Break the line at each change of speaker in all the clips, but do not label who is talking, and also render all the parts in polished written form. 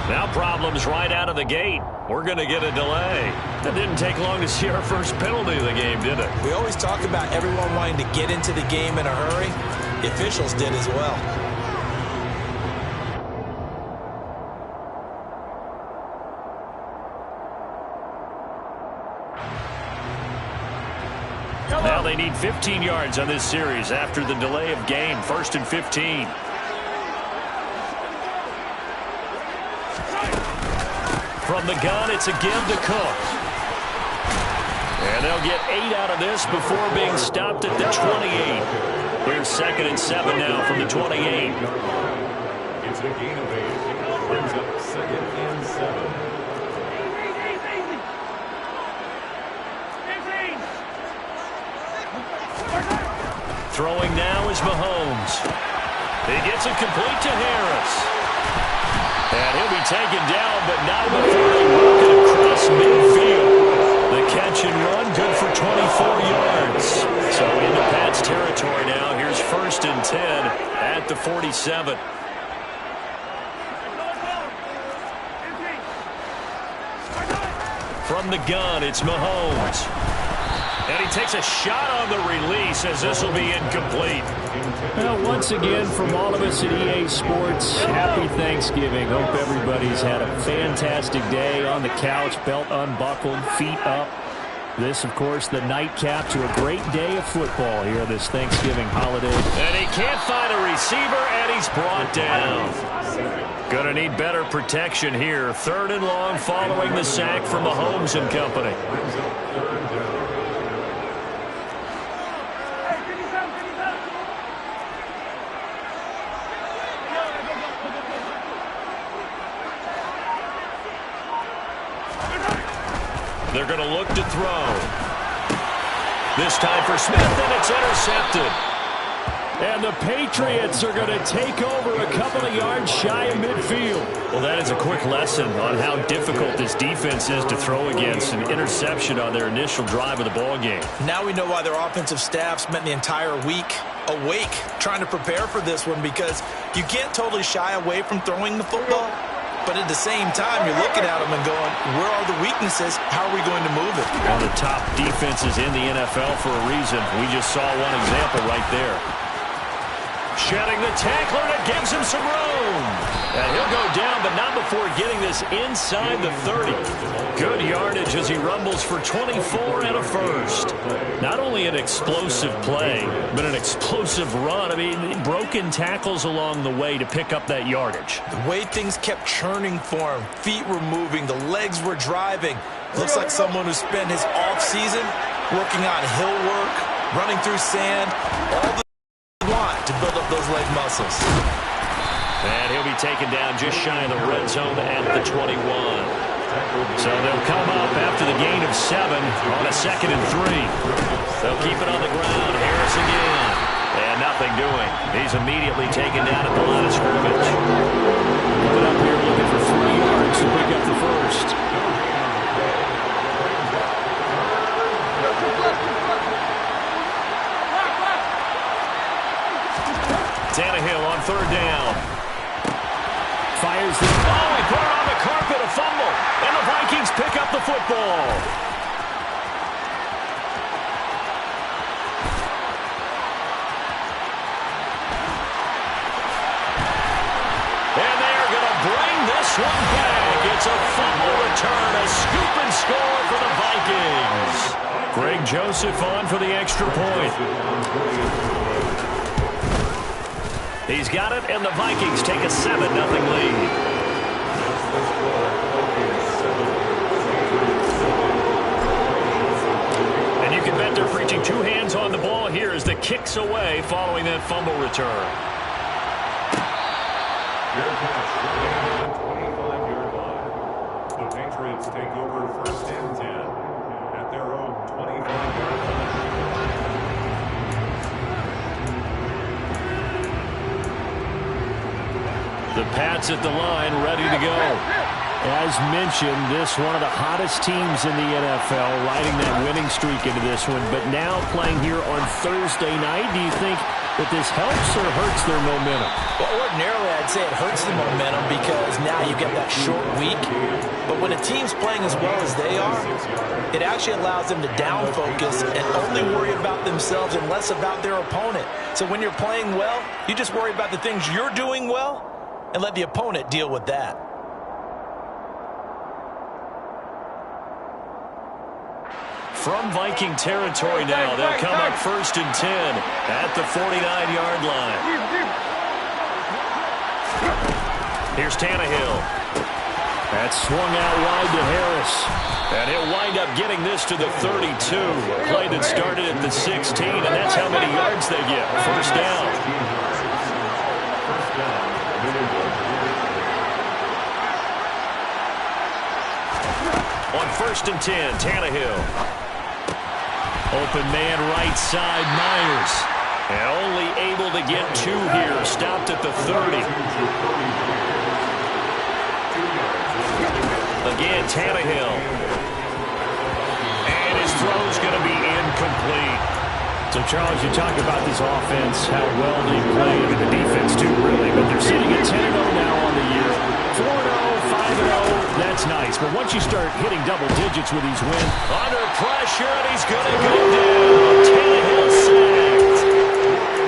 Now problems right out of the gate. We're going to get a delay. That didn't take long to see our first penalty of the game, did it?
We always talk about everyone wanting to get into the game in a hurry. The officials did as well.
Now they need 15 yards on this series after the delay of game. 1st and 15. From the gun, it's a give to Cook. And they'll get 8 out of this before being stopped at the 28. Here's 2nd and 7 now from the 28.
It's a gain of 8. Brings up 2nd and 7.
Throwing now is Mahomes. He gets it complete to Harris. And he'll be taken down, but not before they work it across midfield. The catch and run good for 24 yards. So into Pat's territory now. Here's 1st and 10 at the 47. From the gun, it's Mahomes. And he takes a shot on the release as this will be incomplete.
Well, once again, from all of us at EA Sports, happy Thanksgiving. Hope everybody's had a fantastic day on the couch, belt unbuckled, feet up. This, of course, the nightcap to a great day of football here this Thanksgiving holiday.
And he can't find a receiver, and he's brought down. Gonna need better protection here. 3rd and long following the sack from Mahomes and company. They're going to look to throw. This time for Smith, and it's intercepted.
And the Patriots are going to take over a couple of yards shy of midfield.
Well, that is a quick lesson on how difficult this defense is to throw against. An interception on their initial drive of the ball game.
Now we know why their offensive staff spent the entire week awake trying to prepare for this one, because you can't totally shy away from throwing the football. But at the same time, you're looking at them and going, where are the weaknesses? How are we going to move it?
One of the top defenses in the NFL for a reason. We just saw one example right there. Shedding the tackler, and it gives him some room. And he'll go down, but not before getting this inside the 30. Good yardage as he rumbles for 24 and a first. Not only an explosive play, but an explosive run. I mean, broken tackles along the way to pick up that yardage.
The way things kept churning for him, feet were moving, the legs were driving. Looks like someone who spent his offseason working on hill work, running through sand, all the want to build up those leg muscles.
And he'll be taken down just shy of the red zone at the 21. So they'll come up after the gain of 7 on a 2nd and 3. They'll keep it on the ground. Harris again. And nothing doing. He's immediately taken down at the line of scrimmage.
Coming up here looking for 3 yards to pick up the first.
Tannehill on 3rd down.
Fires the...
Oh, he put it on the carpet, a fumble. And the Vikings pick up the football. And they are going to bring this one back. It's a fumble return, a scoop and score for the Vikings. Greg Joseph on for the extra point. He's got it, and the Vikings take a 7-0 lead. And you can bet they're preaching 2 hands on the ball here as the kick's away following that fumble return.
Fair catch, 25-yard line. The Patriots take over 1st and 10 at their own 25-yard line.
The Pats at the line, ready to go.
As mentioned, this one of the hottest teams in the NFL, riding that winning streak into this one, but now playing here on Thursday night. Do you think that this helps or hurts their momentum?
Well, ordinarily, I'd I'd say it hurts the momentum because now you get that short week. But when a team's playing as well as they are, it actually allows them to down focus and only worry about themselves and less about their opponent. So when you're playing well, you just worry about the things you're doing well and let the opponent deal with that.
From Viking territory now, they'll come up 1st and 10 at the 49-yard line. Here's Tannehill. That's swung out wide to Harris. And he'll wind up getting this to the 32. A play that started at the 16, and that's how many yards they get. 1st down. On 1st and 10, Tannehill. Open man right side, Myers. And only able to get 2 here. Stopped at the 30. Again, Tannehill. And his throw's going to be incomplete.
So, Charles, you talk about this offense, how well they play, and the defense too, really. But they're sitting at 10-0 now on the year. 4-0, 5-0, that's nice. But once you start hitting double digits with these wins.
Under pressure, and he's going to go down. Tannehill sacked.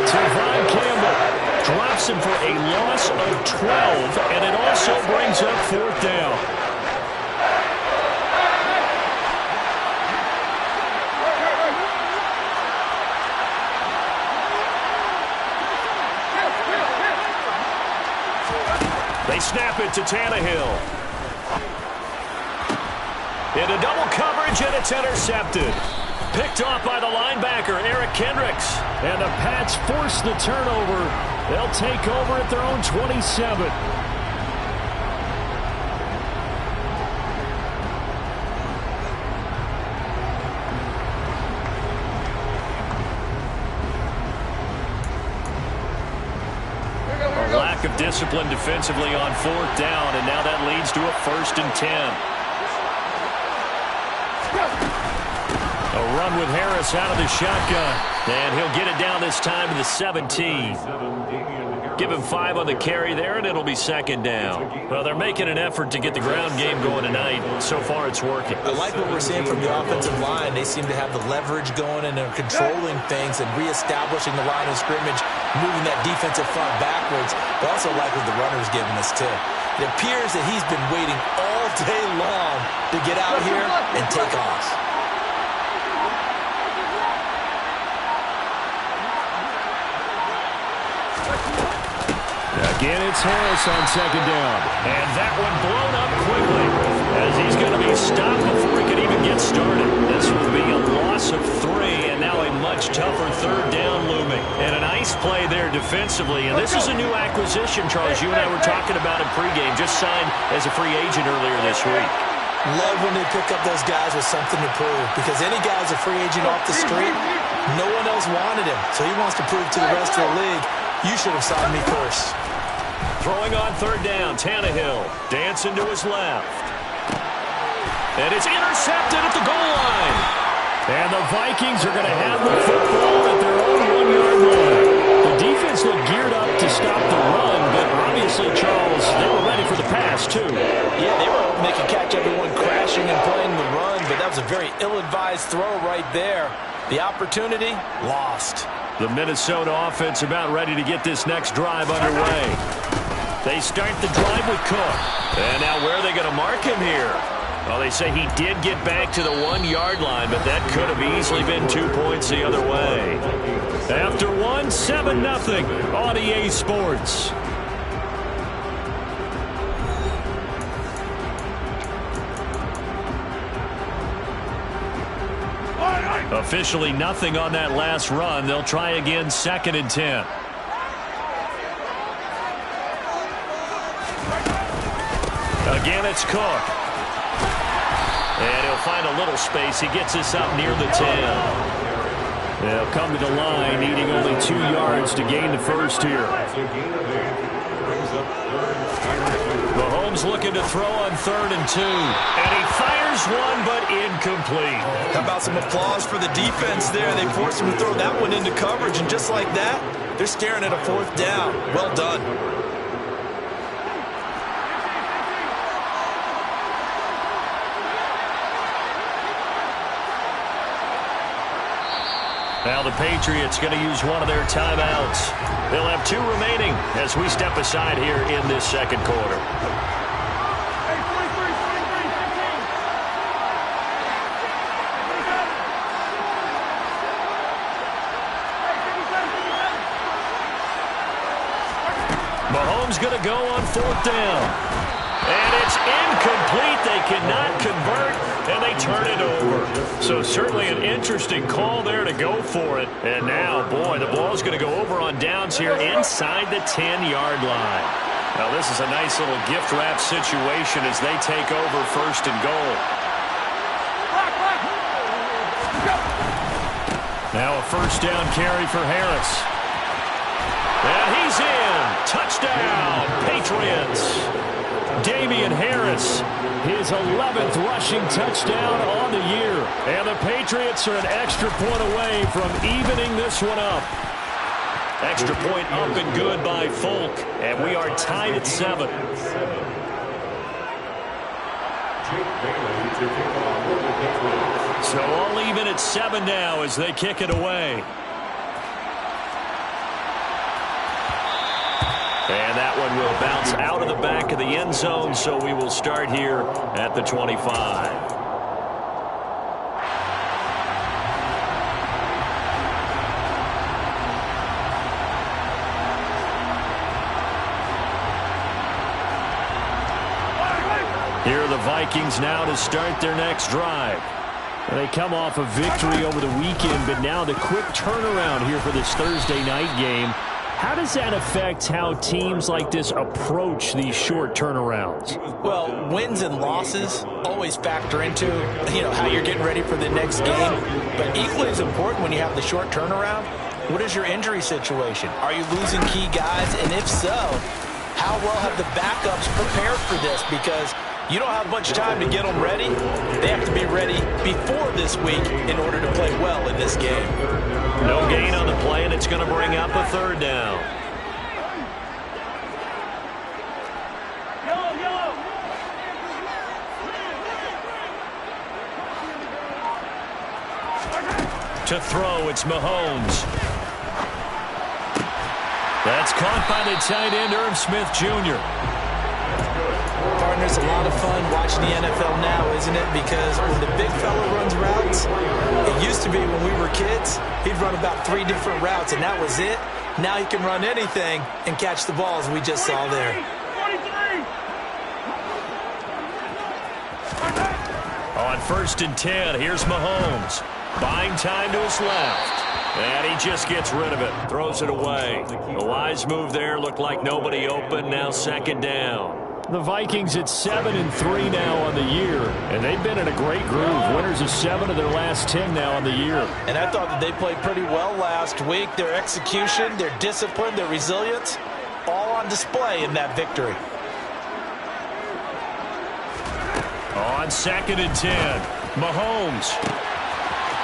Tevon Campbell drops him for a loss of 12, and it also brings up 4th down. They snap it to Tannehill. Into double coverage, and it's intercepted. Picked off by the linebacker, Eric Kendricks.
And the Pats force the turnover. They'll take over at their own 27.
Lack of discipline defensively on 4th down, and now that leads to a 1st and 10. A run with Harris out of the shotgun, and he'll get it down this time to the 17. Give him 5 on the carry there, and it'll be 2nd down. Well, they're making an effort to get the ground game going tonight. So far, it's working.
I like what we're seeing from the offensive line. They seem to have the leverage going, and they're controlling things and reestablishing the line of scrimmage, moving that defensive front backwards. But also like what the runner's giving us, too. It appears that he's been waiting all day long to get out here and take off.
Again, it's Harris on 2nd down.
And that one blown up quickly as he's going to be stopped before he can even get started. This will be a loss of 3, and now a much tougher 3rd down looming. And a nice play there defensively. And this is a new acquisition, Charles. You and I were talking about in pregame. Just signed as a free agent earlier this week.
Love when they pick up those guys with something to prove, because any guy's a free agent off the street, no one else wanted him. So he wants to prove to the rest of the league, you should have signed me first.
Throwing on 3rd down, Tannehill dancing to his left. And it's intercepted at the goal line.
And the Vikings are going to have the football at their own 1-yard line. The defense looked geared up to stop the run, but obviously, Charles, they were ready for the pass, too.
Yeah, they were hoping they could catch everyone crashing and playing the run, but that was a very ill-advised throw right there. The opportunity, lost.
The Minnesota offense about ready to get this next drive underway. They start the drive with Cook. And now where are they going to mark him here? Well, they say he did get back to the 1-yard line, but that could have easily been 2 points the other way. After 1, 7-0 on EA Sports. Officially nothing on that last run. They'll try again, 2nd and 10. Again, it's Cook. And he'll find a little space. He gets this up near the 10. They'll come to the line, needing only 2 yards to gain the first here. Mahomes looking to throw on 3rd and 2. And he fires one, but incomplete.
How about some applause for the defense there? They forced him to throw that one into coverage, and just like that, they're staring at a 4th down. Well done.
Now the Patriots going to use one of their timeouts. They'll have 2 remaining as we step aside here in this second quarter. Mahomes going to go on 4th down. And it's incomplete. They cannot convert, and they turn it over. So certainly an interesting call there to go for it. And now, boy, the ball's going to go over on downs here inside the 10-yard line. Now, this is a nice little gift wrap situation as they take over 1st and goal. Now a 1st down carry for Harris. And he's in. Touchdown, Patriots. Damian Harris, his 11th rushing touchdown on the year. And the Patriots are an extra point away from evening this one up. Extra point up and good by Folk. And we are tied at 7. So all even at 7 now as they kick it away. And that one will bounce out of the back of the end zone, so we will start here at the 25. Here are the Vikings now to start their next drive. They come off a victory over the weekend, but now the quick turnaround here for this Thursday night game. How does that affect how teams like this approach these short turnarounds?
Well, wins and losses always factor into, how you're getting ready for the next game. But equally as important when you have the short turnaround, what is your injury situation? Are you losing key guys? And if so, how well have the backups prepared for this? Because you don't have much time to get them ready. They have to be ready before this week in order to play well in this game.
No gain on the play, and it's going to bring up a 3rd down. To throw, it's Mahomes. That's caught by the tight end, Irv Smith Jr.
Partner, it's a lot of fun watching the NFL now, isn't it? Because when the big fella runs routes, it used to be when we were kids, he'd run about 3 different routes, and that was it. Now he can run anything and catch the balls we just saw there.
On 1st and 10, here's Mahomes. Buying time to his left. And he just gets rid of it. Throws it away. A wise move there. Looked like nobody open. Now 2nd down.
The Vikings at 7-3 now on the year, and they've been in a great groove. Winners of 7 of their last 10 now on the year.
And I thought that they played pretty well last week. Their execution, their discipline, their resilience, all on display in that victory.
On 2nd and 10, Mahomes.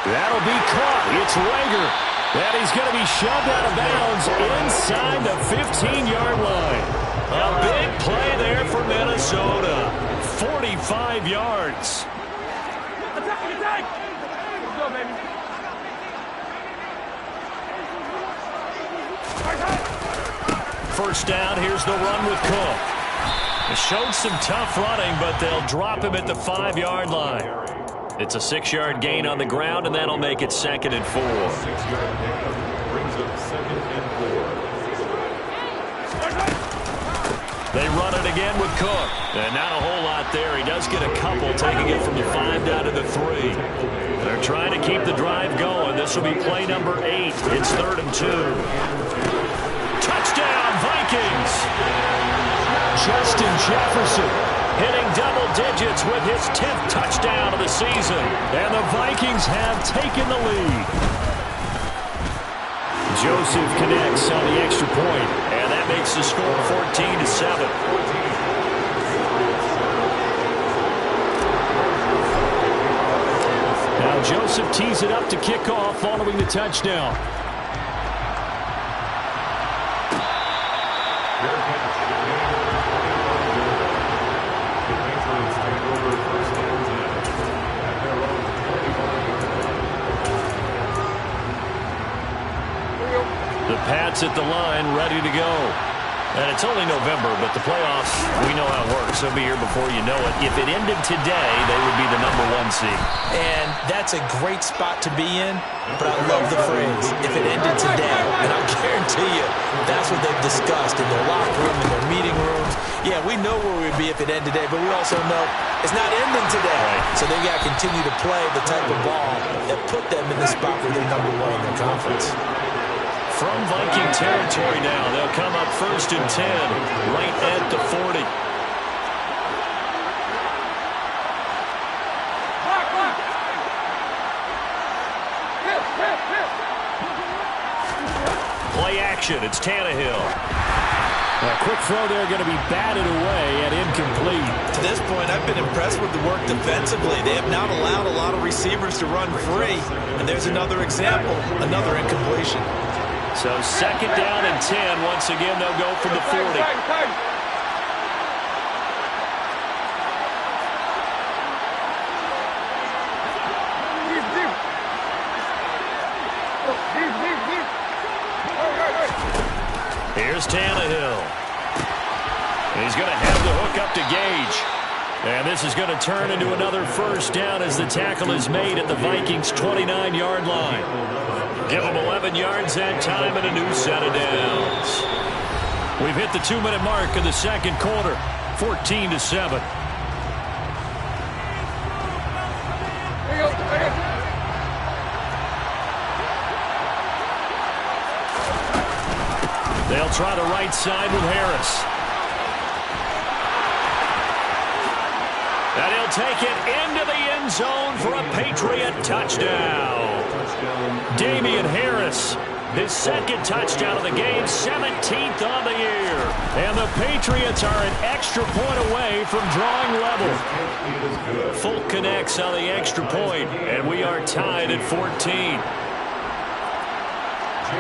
That'll be caught. It's Rager. And he's going to be shoved out of bounds inside the 15-yard line. A big play there for Minnesota. 45 yards. First down, here's the run with Cook. It showed some tough running, but they'll drop him at the 5-yard line. It's a 6-yard gain on the ground, and that'll make it 2nd and 4.
6-yard gain brings up 2nd and 4.
They run it again with Cook. And not a whole lot there. He does get a couple, taking it from the 5 down to the 3. They're trying to keep the drive going. This will be play number 8. It's 3rd and 2. Touchdown, Vikings! Justin Jefferson hitting double digits with his 10th touchdown of the season. And the Vikings have taken the lead. Joseph connects on the extra point, and that makes the score 14-7. Now Joseph tees it up to kick off following the touchdown. Pats at the line, ready to go. And it's only November, but the playoffs, we know how it works. They'll be here before you know it. If it ended today, they would be the #1 seed.
And that's a great spot to be in, but I love the phrase, if it ended today. And I guarantee you, that's what they've discussed in their locker room, in their meeting rooms. Yeah, we know where we'd be if it ended today, but we also know it's not ending today.
Right.
So they got to continue to play the type of ball that put them in the spot where they're #1 in their conference.
From Viking territory now, they'll come up 1st and 10, right at the 40. Play action, it's Tannehill.
A quick throw there going to be batted away and incomplete.
To this point, I've been impressed with the work defensively. They have not allowed a lot of receivers to run free. And there's another example, another incompletion.
So 2nd down and 10. Once again, they'll go from the 40. Here's Tannehill. He's going to have the hook up to Gage. And this is going to turn into another 1st down as the tackle is made at the Vikings' 29-yard line. Give them 11 yards that time and a new set of downs. We've hit the 2-minute mark in the 2nd quarter, 14-7. They'll try the right side with Harris. And he'll take it into the end zone for a Patriot touchdown. Damian Harris, his 2nd touchdown of the game, 17th on the year. And the Patriots are an extra point away from drawing level. Folk connects on the extra point, and we are tied at 14.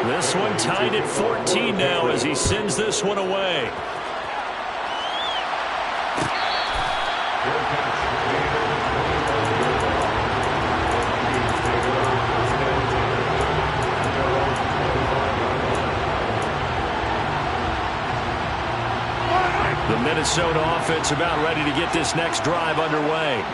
This one tied at 14 now as he sends this one away. The Minnesota offense about ready to get this next drive underway.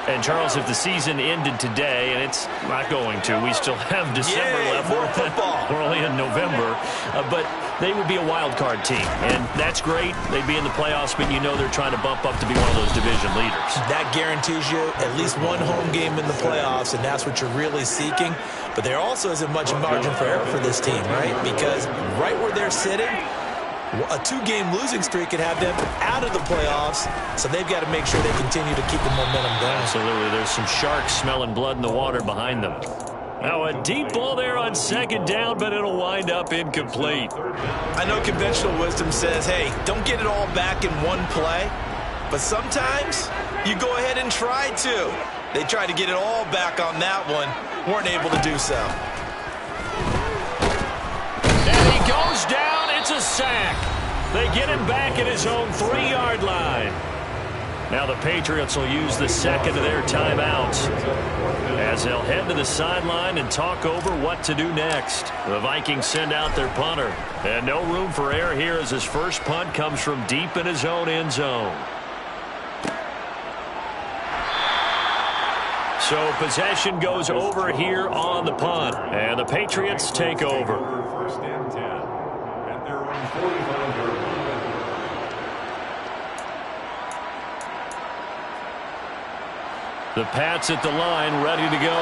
And, Charles, if the season ended today, and it's not going to, we still have December left.
More football.
We're only in November. But they would be a wild card team. And that's great. They'd be in the playoffs, but you know they're trying to bump up to be one of those division leaders. That
guarantees you at least one home game in the playoffs, and that's what you're really seeking. But there also isn't much margin for error for this team, right? Because right where they're sitting, a 2-game losing streak could have them out of the playoffs, so they've got to make sure they continue to keep the momentum going.
Absolutely. There's some sharks smelling blood in the water behind them. Now a deep ball there on 2nd down, but it'll wind up incomplete.
I know conventional wisdom says, hey, don't get it all back in one play, but sometimes you go ahead and try to. They tried to get it all back on that one, weren't able to do so.
And he goes down. It's a sack. They get him back at his own 3-yard line. Now the Patriots will use the 2nd of their timeouts as they'll head to the sideline and talk over what to do next. The Vikings send out their punter. And no room for error here as his first punt comes from deep in his own end zone. So possession goes over here on the punt. And the Patriots take over.
1st and 10 at their own 45-yard line.
The Pats at the line, ready to go.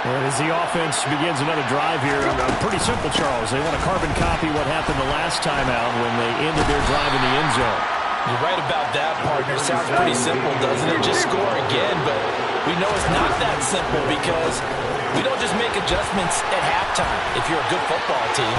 And as the offense begins another drive here, pretty simple, Charles. They want to carbon copy what happened the last time out when they ended their drive in the end zone.
You're right about that, partner. Sounds pretty simple, doesn't it? Just score again, but we know it's not that simple because we don't just make adjustments at halftime if you're a good football team.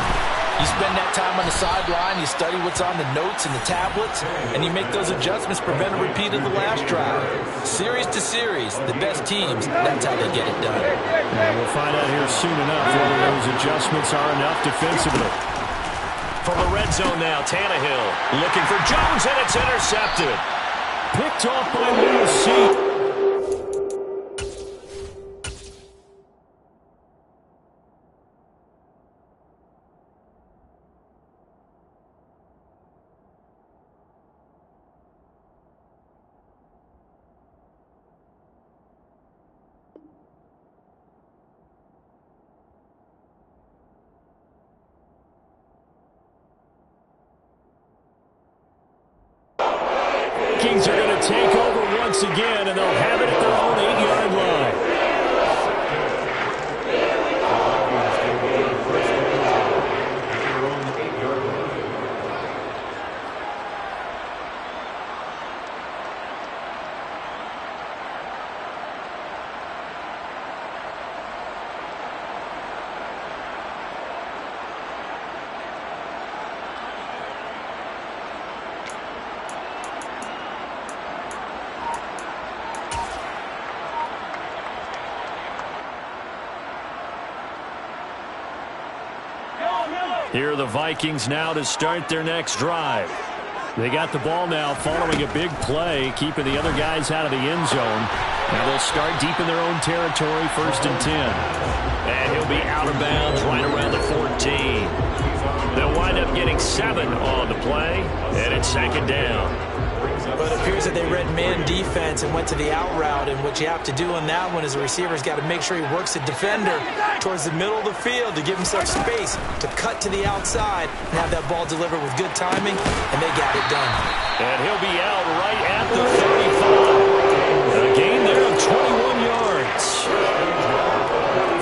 You spend that time on the sideline, you study what's on the notes and the tablets, and you make those adjustments, prevent a repeat of the last drive. Series to series, the best teams, that's how they get it done.
And we'll find out here soon enough whether those adjustments are enough defensively.
From the red zone now, Tannehill looking for Jones, and it's intercepted.
Picked off by Lewis C. Vikings are going to take over once again, and they'll have it at their own 8-yard line. Here are the Vikings now to start their next drive. They got the ball now following a big play, keeping the other guys out of the end zone. Now they'll start deep in their own territory, 1st and 10. And he'll be out of bounds right around the 14. They'll wind up getting 7 on the play, and it's 2nd down.
But it appears that they read man defense and went to the out route, and what you have to do on that one is the receiver's got to make sure he works the defender towards the middle of the field to give himself space to cut to the outside and have that ball delivered with good timing, and they got it done.
And he'll be out right at the 35. A gain there of 21 yards.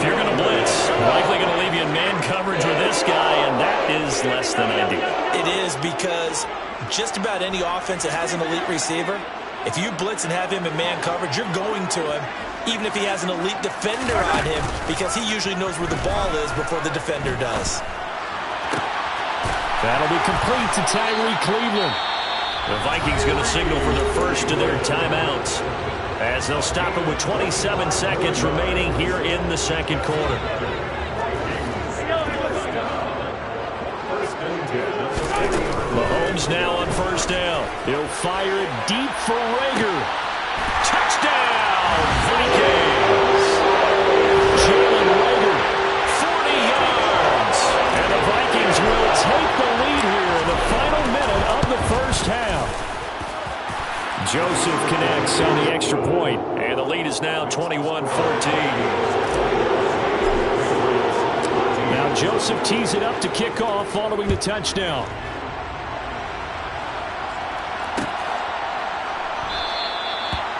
If you're going to blitz, likely going to leave you in man coverage with this guy, and that is less than ideal.
It is, because just about any offense that has an elite receiver, if you blitz and have him in man coverage, you're going to him, even if he has an elite defender on him, because he usually knows where the ball is before the defender does.
That'll be complete to Tyree Cleveland.
The Vikings going to signal for their first of their timeouts, as they'll stop it with 27 seconds remaining here in the 2nd quarter. Mahomes now on 1st down.
He'll fire it deep for Rager.
Touchdown, Vikings!
Jalen Rager,
40 yards.
and the Vikings will take the lead here in the final minute of the 1st half. Joseph connects on the extra point,
and the lead is now 21-14.
Now Joseph tees it up to kick off following the touchdown.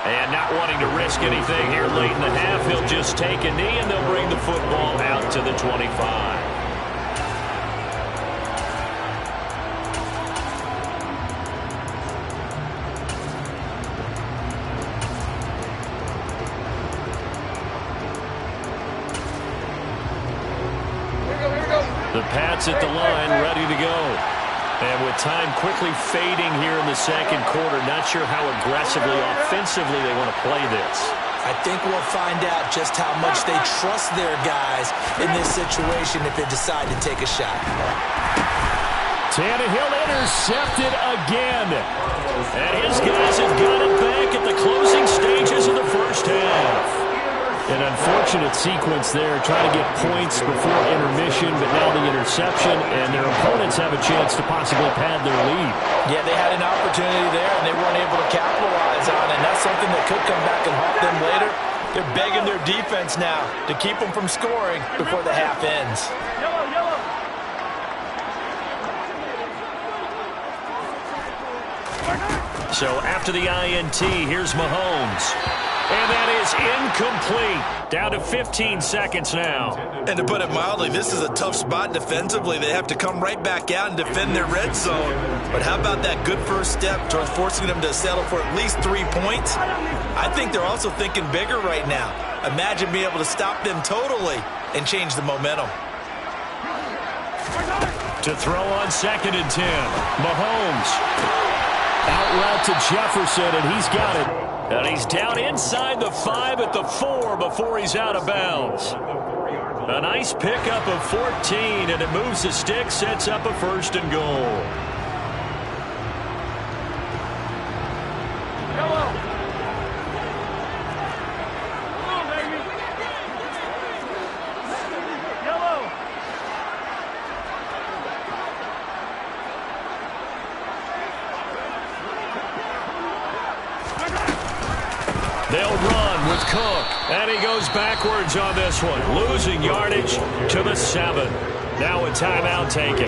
And not wanting to risk anything here late in the half, he'll just take a knee, and they'll bring the football out to the 25. The Pats at the line, ready to go. And with time quickly fading here in the 2nd quarter, not sure how aggressively, offensively they want to play this.
I think we'll find out just how much they trust their guys in this situation if they decide to take a shot.
Tannehill intercepted again.
And his guys have got it back at the closing stages of the 1st half.
An unfortunate sequence there, trying to get points before intermission, but now the interception, and their opponents have a chance to possibly pad their lead.
Yeah, they had an opportunity there, and they weren't able to capitalize on it, and that's something that could come back and haunt them later. They're begging their defense now to keep them from scoring before the half ends.
So after the INT, here's Mahomes. And that is incomplete. Down to 15 seconds now.
And to put it mildly, this is a tough spot defensively. They have to come right back out and defend their red zone. But how about that good first step towards forcing them to settle for at least 3 points? I think they're also thinking bigger right now. Imagine being able to stop them totally and change the momentum.
To throw on 2nd and 10. Mahomes.
Out route to Jefferson, and he's got it.
And he's down inside the 5 at the 4 before he's out of bounds. A nice pickup of 14, and it moves the stick, sets up a 1st and goal. They'll run with Cook, and he goes backwards on this one, losing yardage to the 7. Now a timeout taken.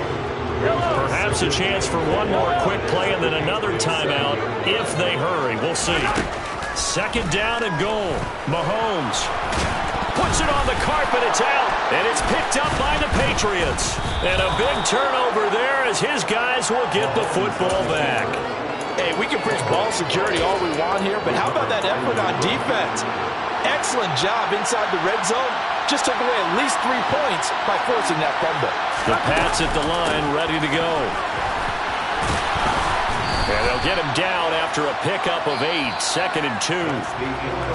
Perhaps a chance for one more quick play and then another timeout if they hurry. We'll see. Second down and goal. Mahomes puts it on the carpet. It's out, and it's picked up by the Patriots. And a big turnover there as his guys will get the football back.
Hey, we can preach ball security all we want here, but how about that effort on defense? Excellent job inside the red zone. Just took away at least 3 points by forcing that fumble.
The Pats at the line, ready to go. And they'll get him down after a pickup of 8, 2nd and 2.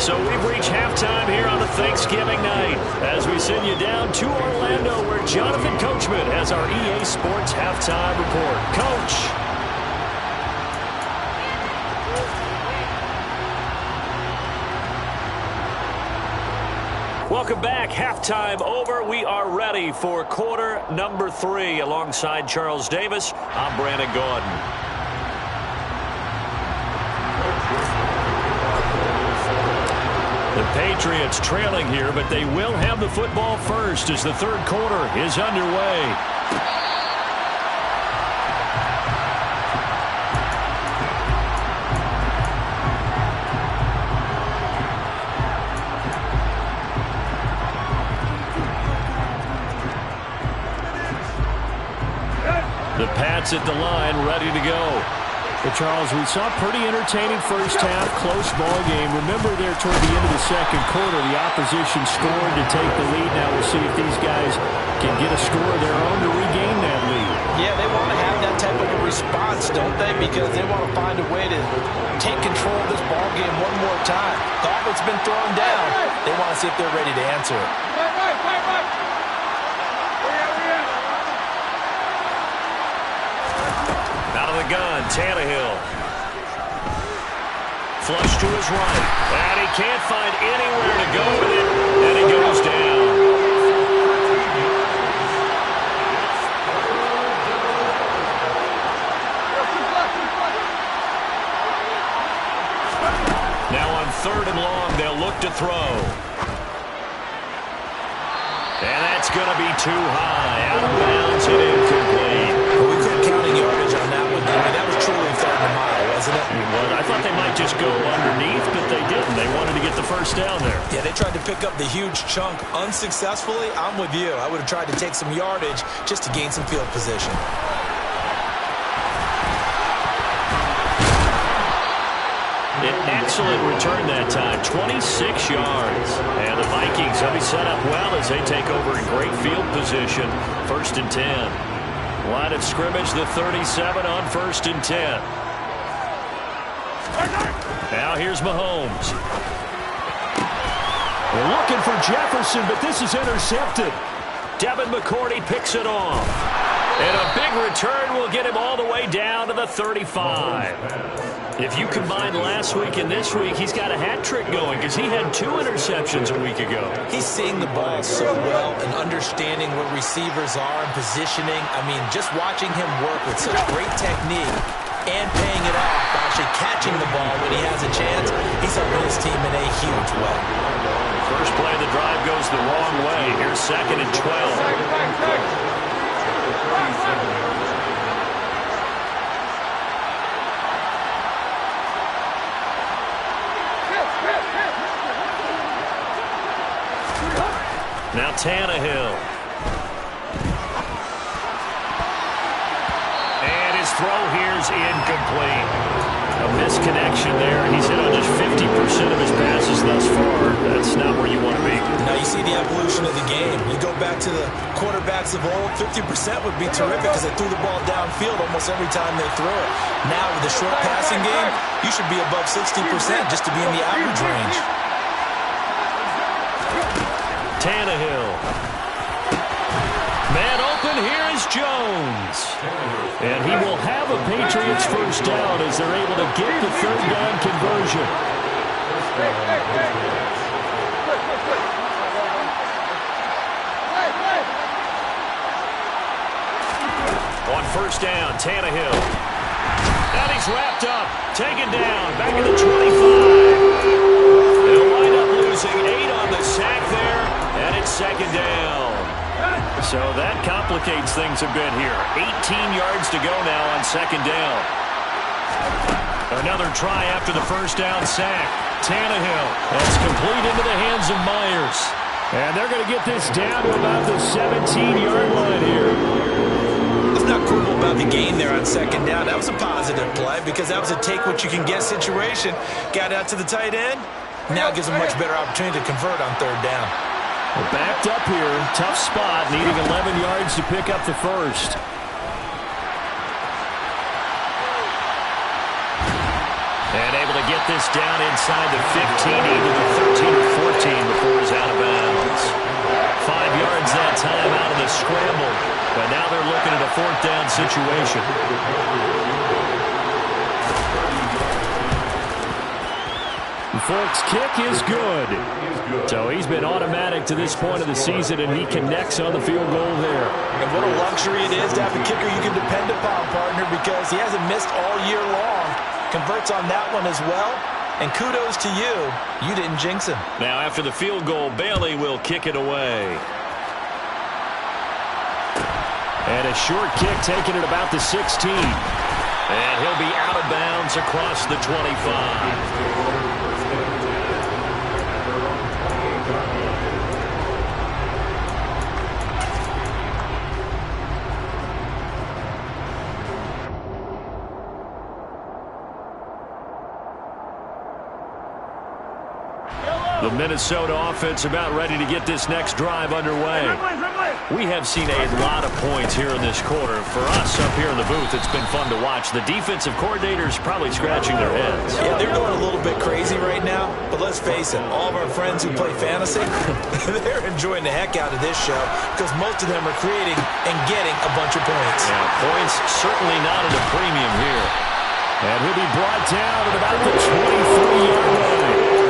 So we've reached halftime here on a Thanksgiving night as we send you down to Orlando where Jonathan Coachman has our EA Sports halftime report. Coach. Welcome back. Halftime over. We are ready for quarter number 3. Alongside Charles Davis, I'm Brandon Gaudin. The Patriots trailing here, but they will have the football first as the third quarter is underway. The Pats at the line, ready to go.
Well, Charles, we saw a pretty entertaining first half, close ball game. Remember there toward the end of the second quarter, the opposition scored to take the lead. Now we'll see if these guys can get a score of their own to regain that lead.
Yeah, they want to have that type of a response, don't they? Because they want to find a way to take control of this ball game one more time. The offense has been thrown down. They want to see if they're ready to answer it.
Out of the gun, Tannehill. Flush to his right. And he can't find anywhere to go with it. And he goes down. Now on 3rd and long, they'll look to throw. And that's going to be too high. Out of bounds and incomplete.
Well, we couldn't count any yardage on that one. I mean, that was truly 3rd and a mile, wasn't it?
Well, I thought they might just go underneath, but they didn't. They wanted to get the first down there.
Yeah, they tried to pick up the huge chunk unsuccessfully. I'm with you. I would have tried to take some yardage just to gain some field position.
An excellent return that time, 26 yards. And the Vikings will be set up well as they take over in great field position. 1st and 10. Line of scrimmage, the 37 on 1st and 10. Now here's Mahomes. They're looking for Jefferson, but this is intercepted. Devin McCourty picks it off. And a big return will get him all the way down to the 35. If you combine last week and this week, he's got a hat trick going because he had 2 interceptions a week ago.
He's seeing the ball so well and understanding where receivers are and positioning. I mean, just watching him work with such great technique and paying it off by actually catching the ball when he has a chance, he's helping his team in a huge way.
First play of the drive goes the wrong way. Here's 2nd and 12. Now Tannehill. And his throw here is incomplete. A misconnection there. He's hit on just 50% of his passes thus far. That's not where you want to be.
Now you see the evolution of the game. You go back to the quarterbacks of old, 50% would be terrific because they threw the ball downfield almost every time they threw it. Now with the short passing game, you should be above 60% just to be in the average range.
Tannehill. Man open, here is Jones. And he will have a Patriots first down as they're able to get the 3rd down conversion. On 1st down, Tannehill. And he's wrapped up, taken down, back at the 25. They'll wind up losing 8 on the sack there, and it's 2nd down. So that complicates things a bit here. 18 yards to go now on second down. Another try after the first down sack. Tannehill. That's complete into the hands of Myers.
And they're going to get this down to about the 17-yard line here.
It's not cool about the gain there on second down. That was a positive play because that was a take-what-you-can-get situation. Got out to the tight end. Now gives them a much better opportunity to convert on third down.
We're backed up here. Tough spot, needing 11 yards to pick up the first.
And able to get this down inside the 15, into the 13 or 14 before he's out of bounds. 5 yards that time out of the scramble. But now they're looking at a fourth down situation.
Folks, kick is good. So he's been automatic to this point of the season, and he connects on the field goal there.
And what a luxury it is to have a kicker you can depend upon, partner, because he hasn't missed all year long. Converts on that one as well. And kudos to you. You didn't jinx him.
Now after the field goal, Bailey will kick it away.
And a short kick taken at about the 16.
And he'll be out of bounds across the 25. The Minnesota offense about ready to get this next drive underway. We have seen a lot of points here in this quarter. For us up here in the booth, it's been fun to watch. The defensive coordinators probably scratching their heads.
Yeah, they're going a little bit crazy right now. But let's face it, all of our friends who play fantasy, they're enjoying the heck out of this show because most of them are creating and getting a bunch of points.
Yeah, points certainly not at a premium here.
And he'll be brought down at about the 23-yard line.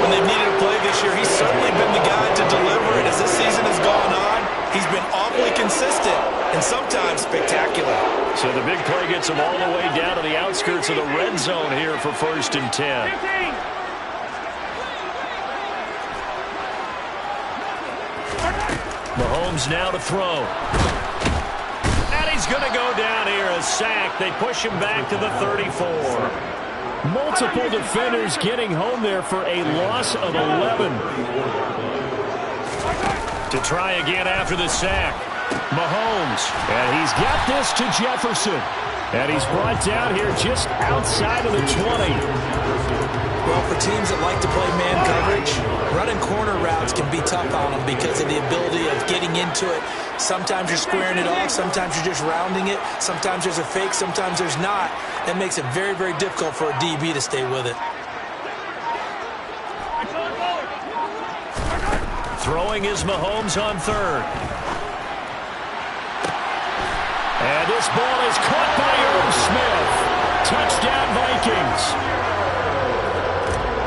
When they've needed a play this year, he's certainly been the guy to deliver it. As this season has gone on, he's been awfully consistent and sometimes spectacular.
So the big play gets him all the way down to the outskirts of the red zone here for 1st and 10.
15.
Mahomes now to throw. And he's going to go down here, a sack. They push him back to the 34.
Multiple defenders getting home there for a loss of 11.
To try again after the sack. Mahomes.
And he's got this to Jefferson. And he's brought down here just outside of the 20.
Well, for teams that like to play man coverage, running corner routes can be tough on them because of the ability of getting into it. Sometimes you're squaring it off. Sometimes you're just rounding it. Sometimes there's a fake. Sometimes there's not. That makes it very, very difficult for a DB to stay with it.
Throwing is Mahomes on third.
And this ball is caught by Irv Smith. Touchdown Vikings.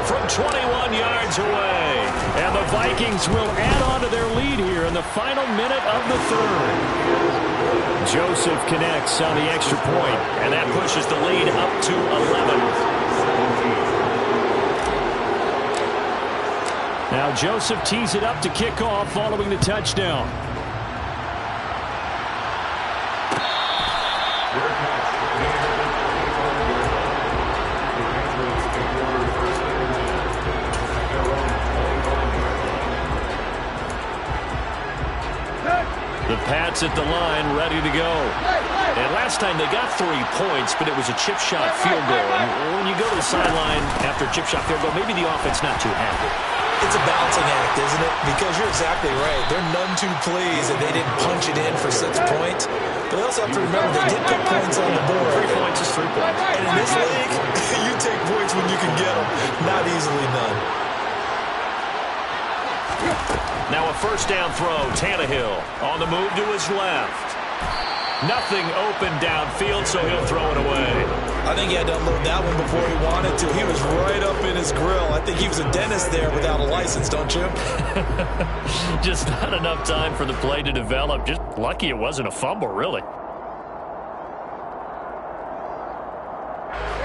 From 21 yards away.
And the Vikings will add on to their lead here in the final minute of the third. Joseph connects on the extra point,
and that pushes the lead up to 11.
Now Joseph tees it up to kick off following the touchdown.
The Pats at the line, ready to go. And last time they got 3 points, but it was a chip shot field goal. And when you go to the sideline after a chip shot field goal, maybe the offense not too happy.
It's a balancing act, isn't it? Because you're exactly right. They're none too pleased that they didn't punch it in for 6 points. But they also have to remember they did put points on the board.
3 points is 3 points.
And in this league, you take points when you can get them. Not easily done.
Now a first down throw. Tannehill on the move to his left. Nothing open downfield, so he'll throw it away.
I think he had to unload that one before he wanted to. He was right up in his grill. I think he was a dentist there without a license, don't you?
Just not enough time for the play to develop. Just lucky it wasn't a fumble, really.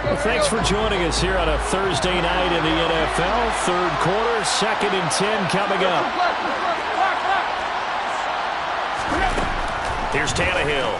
Well, thanks for joining us here on a Thursday night in the NFL. Third quarter, 2nd and 10 coming up.
Here's Tannehill.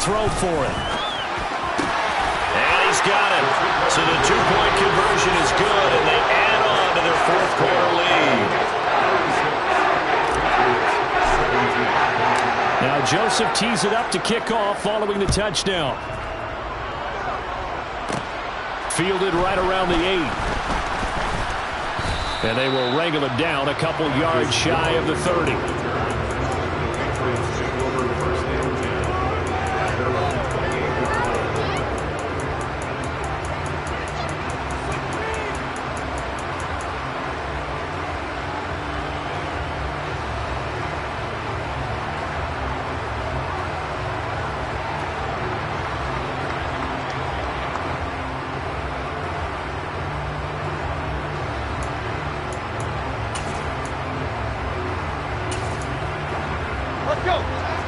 throw for it.
And he's got it. So the two-point conversion is good, and they add on to their fourth-quarter lead.
Now Joseph tees it up to kick off following the touchdown. Fielded right around the 8. And they will wrangle it down a couple yards shy of the 30.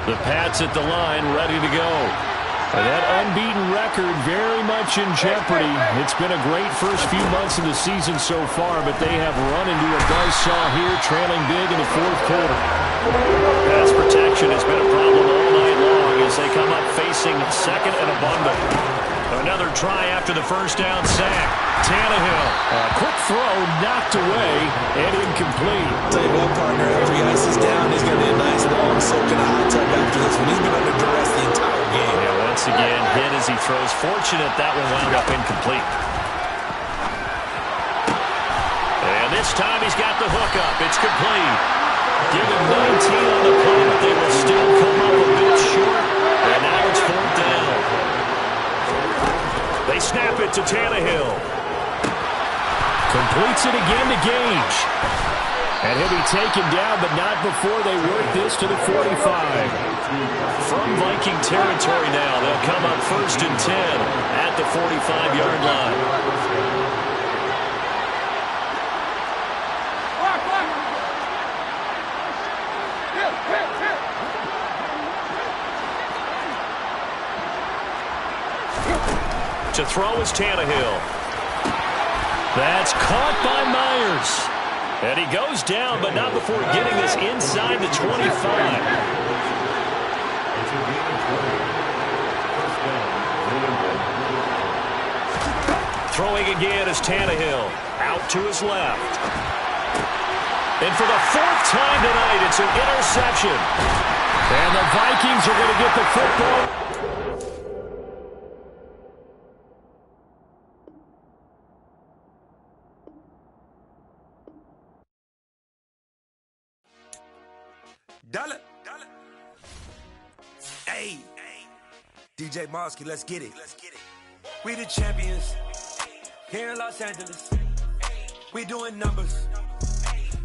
The Pats at the line, ready to go.
And that unbeaten record very much in jeopardy. It's been a great first few months of the season so far, but they have run into a buzzsaw here, trailing big in the fourth quarter.
Pass protection has been a problem all night long as they come up facing second and a bundle. Another try after the first down sack. Tannehill.
A quick throw knocked away and incomplete.
Tell you what, partner, after he ices down, he's going to be a nice long soak in a hot tub after this one. He's been under duress the entire game.
Yeah, once again, hit as he throws. Fortunate that one wound up incomplete. And this time he's got the hook up. It's complete. Give him 19 on the play, but they will still come up a bit short. And now it's fourth down. They snap it to Tannehill.
Completes it again to Gage. And he'll be taken down, but not before they work this to the 45.
From Viking territory now, they'll come up 1st and 10 at the 45-yard line. To throw is Tannehill. That's caught by Myers. And he goes down, but not before getting this inside the 25. Throwing again is Tannehill. Out to his left. And for the 4th time tonight, it's an interception.
And the Vikings are going to get the football.
Dollar. Hey, DJ Mosky, let's get it. We the champions here in Los Angeles. We doing numbers.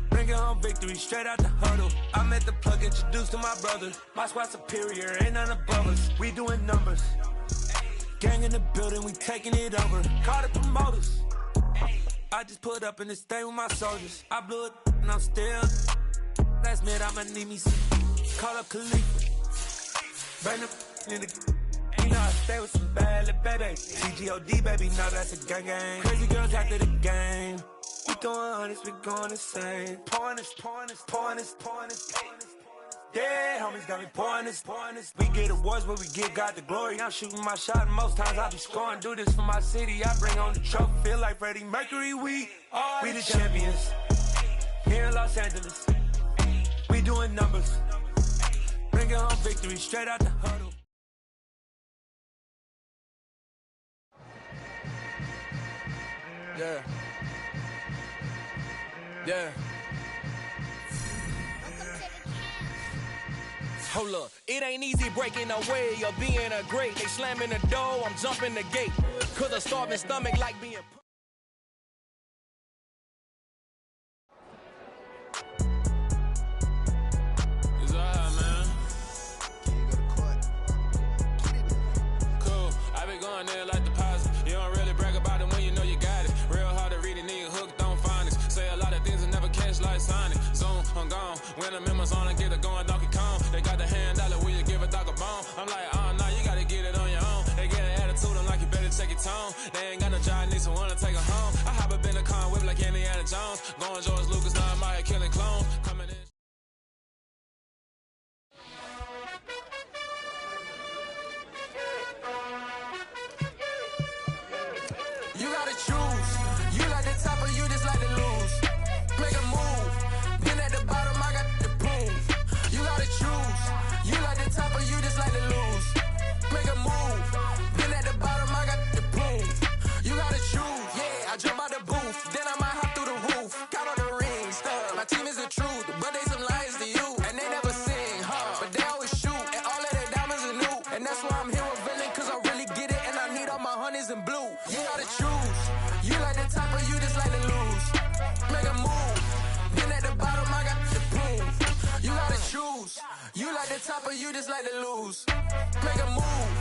Bringing home victory straight out the huddle. I'm at the plug, introduced to my brother. My squad superior, ain't none above us. We doing numbers. Gang in the building, we taking it over. Call the promoters. I just put up in this thing with my soldiers. I blew it and I'm still. Last minute, I'ma need me some. Call up Khalifa. Bring them in the. You know I stay with some bad little baby. CGOD, baby, now that's a gang gang. Crazy girls after the game. We throwing hundreds, we going insane. Pouring this. Yeah, homies got me pouring this. We get awards, but we give God the glory. I'm shooting my shot, and most times I be scoring. Do this for my city, I bring on the trophy. Feel like Freddie Mercury, we the champions. Here in Los Angeles. We doing numbers. Bringing home victory straight out the huddle.
Yeah. Hold up, it ain't easy breaking away or being a great. They slamming the door, I'm jumping the gate. Cause a starving stomach like being. It's alright, man. Cool, I been going there like deposit. You don't really brag about it when you know you got it. Real hard to read a nigga hooked on phonics. Say a lot of things and never catch like Sonic. Zone, I'm gone. When the members on, I get it going Donkey Kong. They got the hand dollar, will you give a dog a bone? I'm like, nah, you gotta get it on your own. They get an attitude, I'm like, you better check your tone. They ain't got no job, need someone to take her home. I hop up in the car, whip like Indiana Jones. Going George Lucas, now I'm out here killing clones. Coming in.
You gotta choose. You like the top or you just like to lose. Make a move. Been at the bottom, I got the proof. You gotta choose. You like the top or you just like to lose. Make a move. Been at the bottom, I got the proof. You gotta choose. Yeah, I jump out the booth. Then I might hop through the roof. Count on the rings. My team is the truth, but they some liars to you. And they never sing, but they always shoot. And all of their diamonds are new. And that's why I'm here with Villain, cause I really get it. And I need all my honeys in blue. You gotta choose. You like the top or you just like to lose. Make a move. Been at the bottom, I got the proof. You gotta choose. You like the top or you just like to lose. Make a move.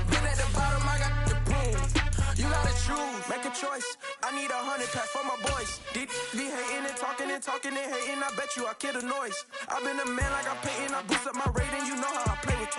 Been at the bottom, I got the proof. You gotta choose. Make a choice. I need 100 pack for my boys. Be hating and talking and talking and hating. I bet you I kill the noise. I've been a man like I'm Peyton. I boost up my rating. You know how I play with toys.